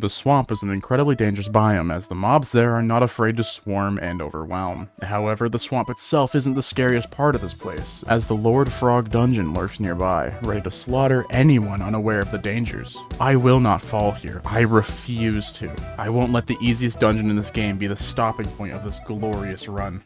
The swamp is an incredibly dangerous biome, as the mobs there are not afraid to swarm and overwhelm. However, the swamp itself isn't the scariest part of this place, as the Lord Frogg dungeon lurks nearby, ready to slaughter anyone unaware of the dangers. I will not fall here. I refuse to. I won't let the easiest dungeon in this game be the stopping point of this glorious run.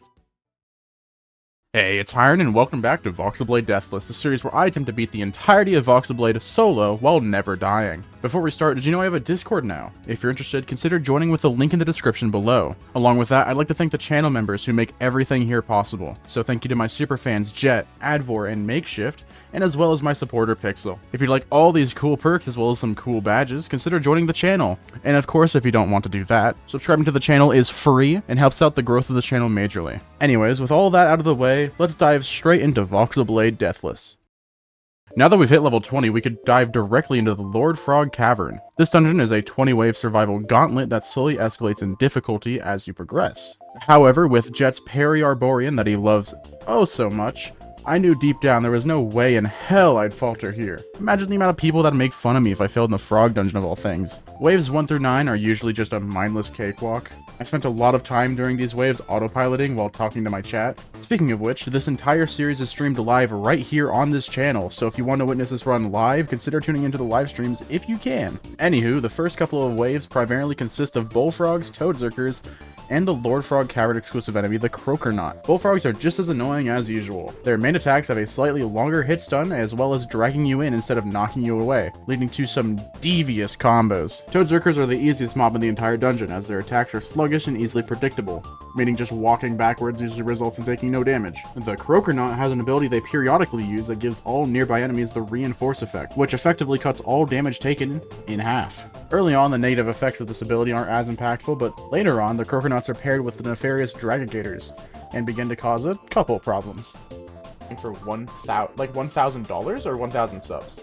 Hey, it's Hiron, and welcome back to Voxlblade Deathless, the series where I attempt to beat the entirety of Voxlblade solo while never dying. Before we start, did you know I have a Discord now? If you're interested, consider joining with the link in the description below. Along with that, I'd like to thank the channel members who make everything here possible. So thank you to my superfans Jet, Advor, and Makeshift, and as well as my supporter Pixel. If you'd like all these cool perks as well as some cool badges, consider joining the channel. And of course, if you don't want to do that, subscribing to the channel is free and helps out the growth of the channel majorly. Anyways, with all that out of the way, let's dive straight into Voxlblade Deathless. Now that we've hit level 20, we could dive directly into the Lord Frogg Cavern. This dungeon is a 20-wave survival gauntlet that slowly escalates in difficulty as you progress. However, with Jet's Parry Arborian that he loves oh so much, I knew deep down there was no way in hell I'd falter here. Imagine the amount of people that'd make fun of me if I failed in the Frogg dungeon of all things. Waves 1 through 9 are usually just a mindless cakewalk. I spent a lot of time during these waves autopiloting while talking to my chat. Speaking of which, this entire series is streamed live right here on this channel, so if you want to witness this run live, consider tuning into the live streams if you can. Anywho, the first couple of waves primarily consist of bullfrogs, toadzerkers, and the Lord Frogg Cavern exclusive enemy, the Crokernaut. Bullfrogs are just as annoying as usual. Their main attacks have a slightly longer hit stun, as well as dragging you in instead of knocking you away, leading to some devious combos. Toadzerkers are the easiest mob in the entire dungeon, as their attacks are sluggish and easily predictable, meaning just walking backwards usually results in taking no damage. The Crokernaut has an ability they periodically use that gives all nearby enemies the reinforce effect, which effectively cuts all damage taken in half. Early on, the negative effects of this ability aren't as impactful, but later on, the Crokernaut are paired with the nefarious Dragagators and begin to cause a couple problems. For $1,000 or 1,000 subs?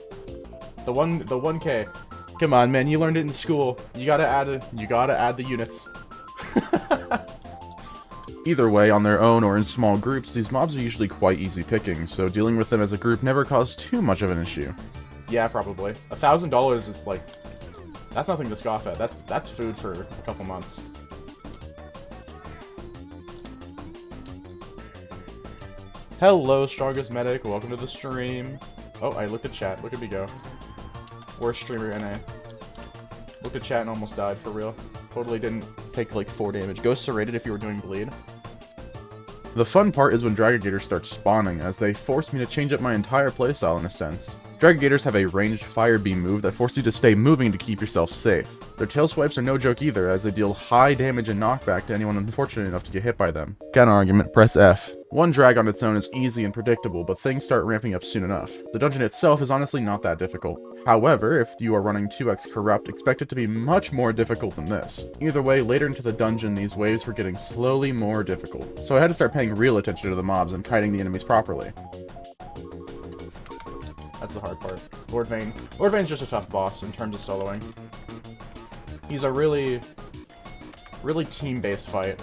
The 1K. Come on, man, you learned it in school. You gotta add the units. Either way, on their own or in small groups, these mobs are usually quite easy picking, so dealing with them as a group never caused too much of an issue. Yeah, probably. $1,000 is like, that's nothing to scoff at. That's food for a couple months. Hello, strongest medic. Welcome to the stream. Oh, I looked at chat. Look at me go. Worst streamer NA. Looked at chat and almost died, for real. Totally didn't take like 4 damage. Go serrated if you were doing bleed. The fun part is when Dragagators start spawning, as they force me to change up my entire playstyle in a sense. Dragagators have a ranged fire beam move that forces you to stay moving to keep yourself safe. Their tail swipes are no joke either, as they deal high damage and knockback to anyone unfortunate enough to get hit by them. Counter argument, press F. One drag on its own is easy and predictable, but things start ramping up soon enough. The dungeon itself is honestly not that difficult. However, if you are running 2x Corrupt, expect it to be much more difficult than this. Either way, later into the dungeon, these waves were getting slowly more difficult, so I had to start paying real attention to the mobs and kiting the enemies properly. That's the hard part. Lord Vayne. Lord Vayne's just a tough boss in terms of soloing. He's a really team-based fight.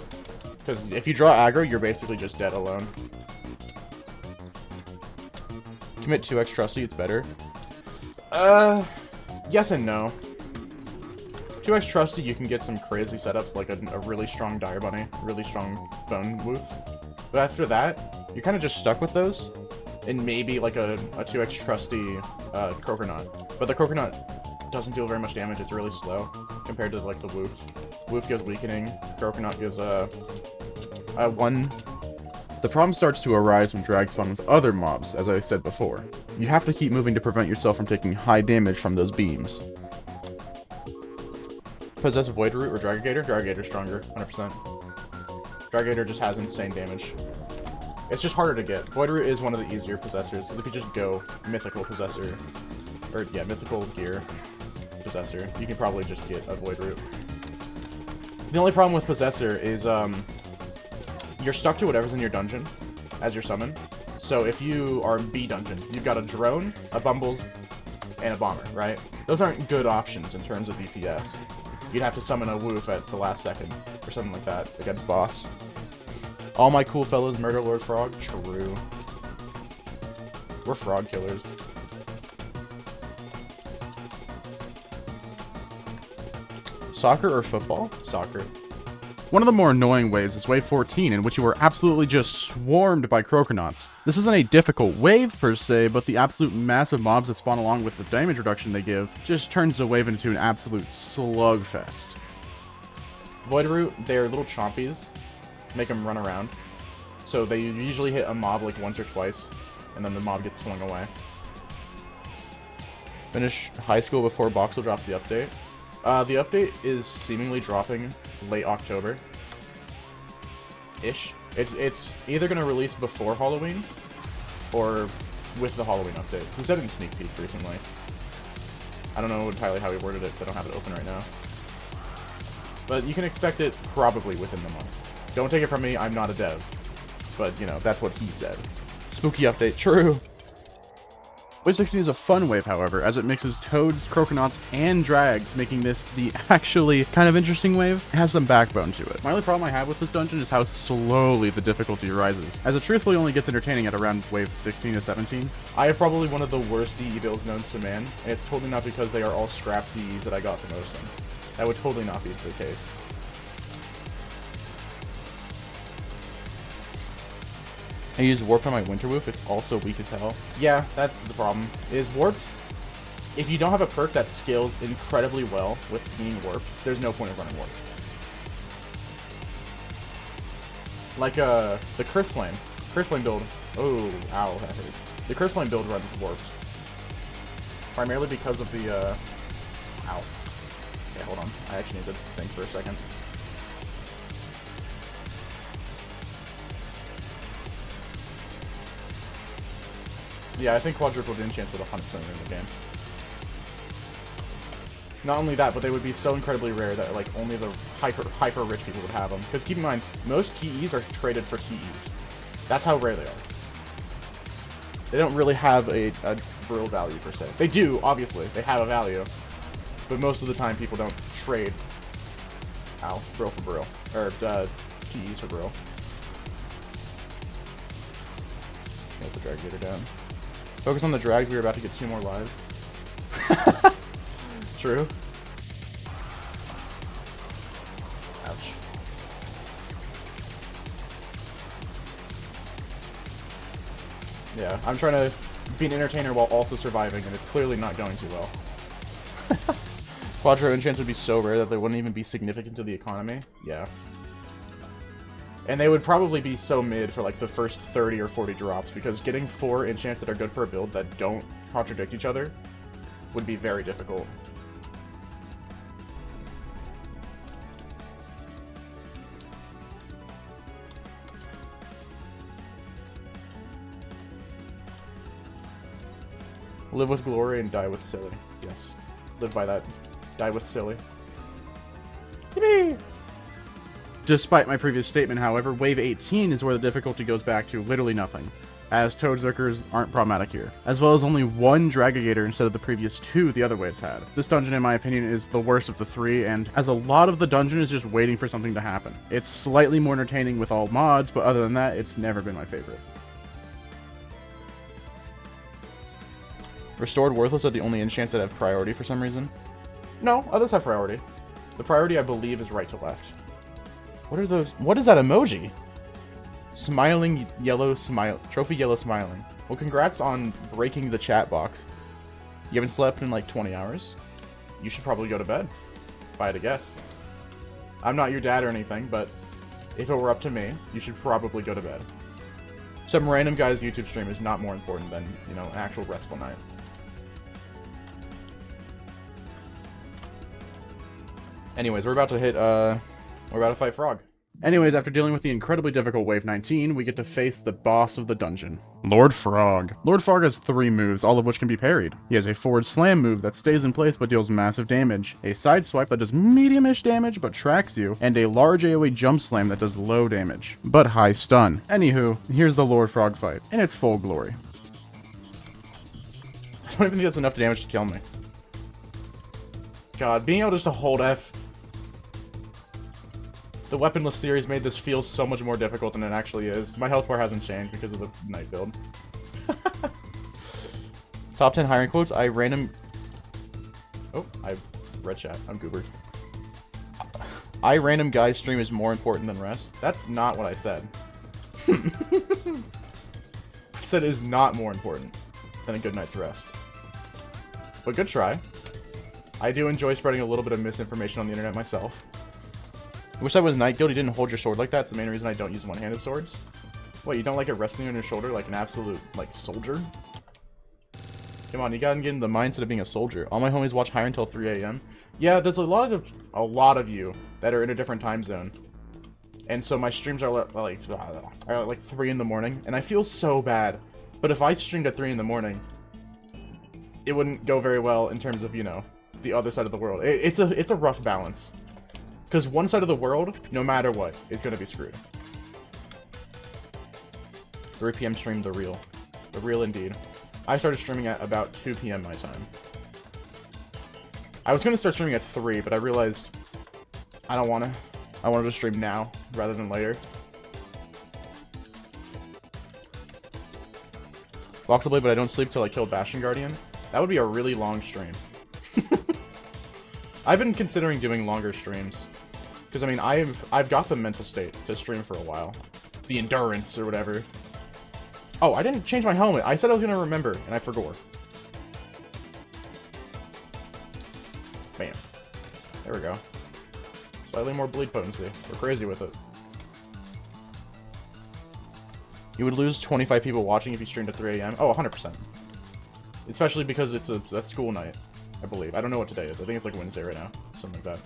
Because if you draw aggro, you're basically just dead alone. Commit 2x Trusty, it's better. Yes and no. 2x Trusty, you can get some crazy setups, like a really strong Dire Bunny, really strong Bone Woof. But after that, you're kind of just stuck with those. And maybe like a 2x Trusty Crokernaut. But the Crokernaut doesn't deal very much damage, it's really slow compared to like the Woof. Woof gives weakening, Crokernaut gives one. The problem starts to arise when drag spawn with other mobs, as I said before. You have to keep moving to prevent yourself from taking high damage from those beams. Possess Void Root or Dragagator? Dragagator's stronger, 100%. Dragagator just has insane damage. It's just harder to get. Void Root is one of the easier possessors, because if you just go Mythical Possessor, or yeah, Mythical Gear Possessor, you can probably just get a Void Root. The only problem with Possessor is, you're stuck to whatever's in your dungeon as your summon. So if you are B dungeon, you've got a drone, a Bumbles, and a Bomber, right? Those aren't good options in terms of DPS. You'd have to summon a Woof at the last second, or something like that, against boss. All my cool fellows murder Lord Frogg? True. We're Frogg killers. Soccer or football? Soccer. One of the more annoying waves is wave 14, in which you are absolutely just swarmed by Croconauts. This isn't a difficult wave per se, but the absolute massive mobs that spawn along with the damage reduction they give just turns the wave into an absolute slugfest. Void Root, they're little chompies, make them run around. So they usually hit a mob like once or twice, and then the mob gets flung away. Finish high school before Voxel drops the update. The update is seemingly dropping late October-ish. It's either going to release before Halloween or with the Halloween update. He said it in sneak peeks recently. I don't know entirely how he worded it, because I don't have it open right now. But you can expect it probably within the month. Don't take it from me, I'm not a dev. But, you know, that's what he said. Spooky update, true. Wave 16 is a fun wave, however, as it mixes toads, croconauts, and drags, making this the actually kind of interesting wave. It has some backbone to it. My only problem I have with this dungeon is how slowly the difficulty rises, as it truthfully only gets entertaining at around wave 16 to 17. I have probably one of the worst DE builds known to man, and it's totally not because they are all scrap DEs that I got the most in. That would totally not be the case. I use Warp on my Winterwolf, it's also weak as hell. Yeah, that's the problem. Is Warped, if you don't have a perk that scales incredibly well with being Warped, there's no point of running Warped. Like, the Curse Flame. Curse Flame build. Oh, ow, that hurt. The Curse Flame build runs Warped. Primarily because of the, ow. Okay, hold on. I actually need to think for a second. Yeah, I think quadruple enchants would 100% win the game. Not only that, but they would be so incredibly rare that like only the hyper rich people would have them. Because keep in mind, most TEs are traded for TEs. That's how rare they are. They don't really have a real value per se. They do, obviously. They have a value. But most of the time, people don't trade. Ow, Brill for Brill. Or TEs for Brill. Get the drag leader down. Focus on the drags, we were about to get 2 more lives. True. Ouch. Yeah, I'm trying to be an entertainer while also surviving, and it's clearly not going too well. Quadro enchants would be so rare that they wouldn't even be significant to the economy. Yeah. And they would probably be so mid for like the first 30 or 40 drops, because getting 4 enchants that are good for a build that don't contradict each other would be very difficult. Live with glory and die with silly. Yes. Live by that. Die with silly. Yippee! Despite my previous statement, however, wave 18 is where the difficulty goes back to literally nothing, as Toad Zerkers aren't problematic here, as well as only 1 Dragator instead of the previous 2 the other waves had. This dungeon, in my opinion, is the worst of the 3, and as a lot of the dungeon is just waiting for something to happen. It's slightly more entertaining with all mods, but other than that, it's never been my favorite. Restored Worthless are the only enchants that have priority for some reason. No, others have priority. The priority, I believe, is right to left. What are those? What is that emoji? Smiling yellow smile. Trophy yellow smiling. Well, congrats on breaking the chat box. You haven't slept in like 20 hours. You should probably go to bed. If I had to guess. I'm not your dad or anything, but if it were up to me, you should probably go to bed. Some random guy's YouTube stream is not more important than, you know, an actual restful night. Anyways, we're about to hit, we're about to fight Frogg. Anyways, after dealing with the incredibly difficult Wave 19, we get to face the boss of the dungeon, Lord Frogg. Lord Frogg has 3 moves, all of which can be parried. He has a forward slam move that stays in place but deals massive damage, a side swipe that does medium-ish damage but tracks you, and a large AoE jump slam that does low damage, but high stun. Anywho, here's the Lord Frogg fight, in its full glory. I don't even think that's enough damage to kill me. God, being able just to hold F. The weaponless series made this feel so much more difficult than it actually is. My health bar hasn't changed because of the night build. Top 10 hiring quotes. I read chat. I'm goobered. I random guys stream is more important than rest. That's not what I said. I said it is not more important than a good night's rest. But good try. I do enjoy spreading a little bit of misinformation on the internet myself. I wish I was Night Guild, you didn't hold your sword like that. It's the main reason I don't use one-handed swords. What, you don't like it resting on your shoulder like an absolute, like, soldier? Come on, you gotta get in the mindset of being a soldier. All my homies watch Higher until 3 AM. Yeah, there's a lot of you that are in a different time zone. And so my streams are like 3 in the morning, and I feel so bad. But if I streamed at 3 in the morning, it wouldn't go very well in terms of, you know, the other side of the world. It's a rough balance. Because one side of the world, no matter what, is going to be screwed. 3 PM stream, the real. The real indeed. I started streaming at about 2 PM my time. I was going to start streaming at 3, but I realized I don't want to. I wanted to stream now, rather than later. Voxlblade, but I don't sleep till I kill Bastion Guardian. That would be a really long stream. I've been considering doing longer streams. Because, I mean, I've got the mental state to stream for a while. The endurance, or whatever. Oh, I didn't change my helmet. I said I was going to remember, and I forgot. Bam. There we go. Slightly more bleed potency. We're crazy with it. You would lose 25 people watching if you streamed at 3 AM? Oh, 100%. Especially because it's a school night, I believe. I don't know what today is. I think it's like Wednesday right now. Something like that.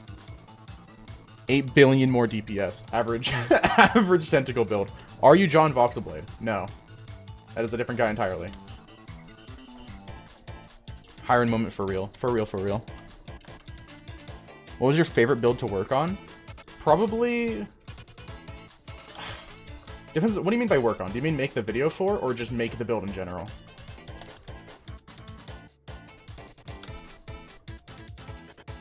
8 billion more DPS. Average average tentacle build. Are you John Voxlblade? No. That is a different guy entirely. Hiring moment for real. For real, for real. What was your favorite build to work on? Probably... Depends. What do you mean by work on? Do you mean make the video for, or just make the build in general?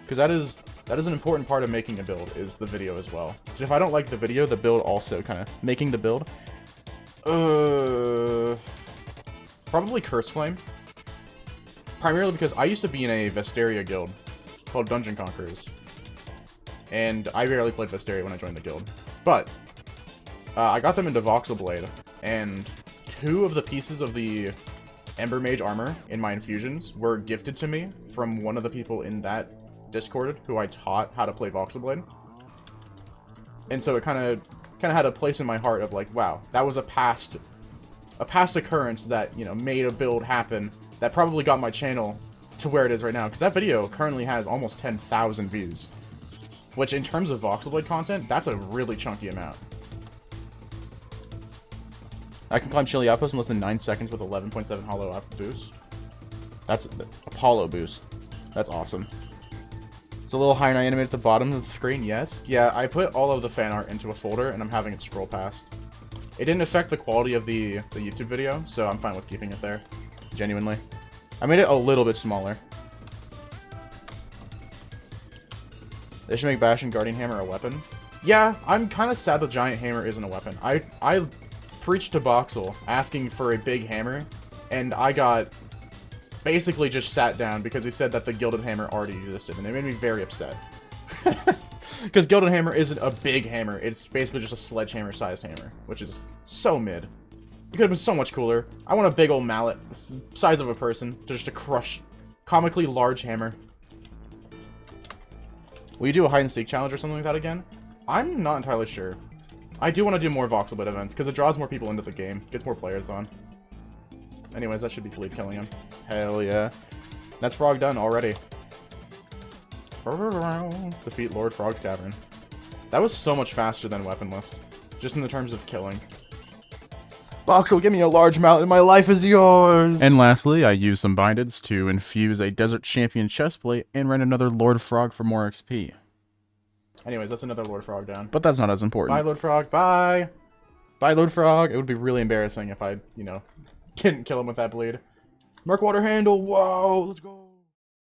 Because that is an important part of making a build, is the video as well. Because if I don't like the video, the build also kind of... Making the build? Probably Curse Flame. Primarily because I used to be in a Vesteria guild called Dungeon Conquerors. And I rarely played Vesteria when I joined the guild. But... I got them into Voxlblade, and 2 of the pieces of the Ember Mage armor in my infusions were gifted to me from one of the people in that Discord who I taught how to play Voxlblade. And so it kind of had a place in my heart of like, wow, that was a past occurrence that, you know, made a build happen that probably got my channel to where it is right now. Because that video currently has almost 10,000 views, which in terms of Voxlblade content, that's a really chunky amount. I can climb Chili Outpost in less than 9 seconds with 11.7 hollow up boost. That's Apollo boost. That's awesome. It's a little higher and I animate at the bottom of the screen, yes. Yeah, I put all of the fan art into a folder and I'm having it scroll past. It didn't affect the quality of the YouTube video, so I'm fine with keeping it there. Genuinely. I made it a little bit smaller. They should make Bastion Guardian Hammer a weapon. Yeah, I'm kind of sad the Giant Hammer isn't a weapon. I preached to Voxel asking for a big hammer, and I got basically just sat down because he said that the Gilded Hammer already existed, and it made me very upset. Because Gilded Hammer isn't a big hammer, it's basically just a sledgehammer-sized hammer, which is so mid. It could have been so much cooler. I want a big old mallet, size of a person, just to crush comically large hammer. Will you do a hide-and-seek challenge or something like that again? I'm not entirely sure. I do want to do more Voxlblade events, because it draws more people into the game, gets more players on. Anyways, that should be bleed killing him. Hell yeah. That's Frogg done already. Defeat Lord Frogg's Cavern. That was so much faster than Weaponless, just in the terms of killing. Voxel, give me a large mallet and my life is yours! And lastly, I used some bindeds to infuse a Desert Champion chestplate and ran another Lord Frogg for more XP. Anyways, that's another Lord Frogg down. But that's not as important. Bye, Lord Frogg. Bye! Bye, Lord Frogg. It would be really embarrassing if I, you know, couldn't kill him with that bleed. Murkwater handle. Whoa, let's go.